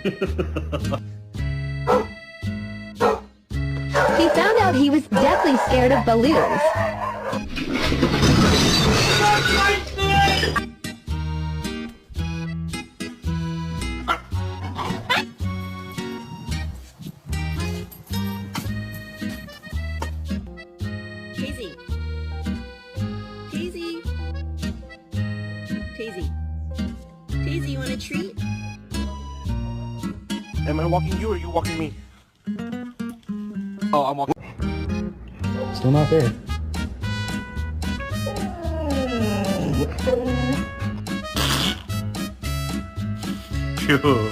He found out he was deathly scared of balloons. Daisy. Daisy. Daisy. Daisy, you want a treat? Am I walking you or are you walking me? Oh, I'm walking. Still not there. Phew.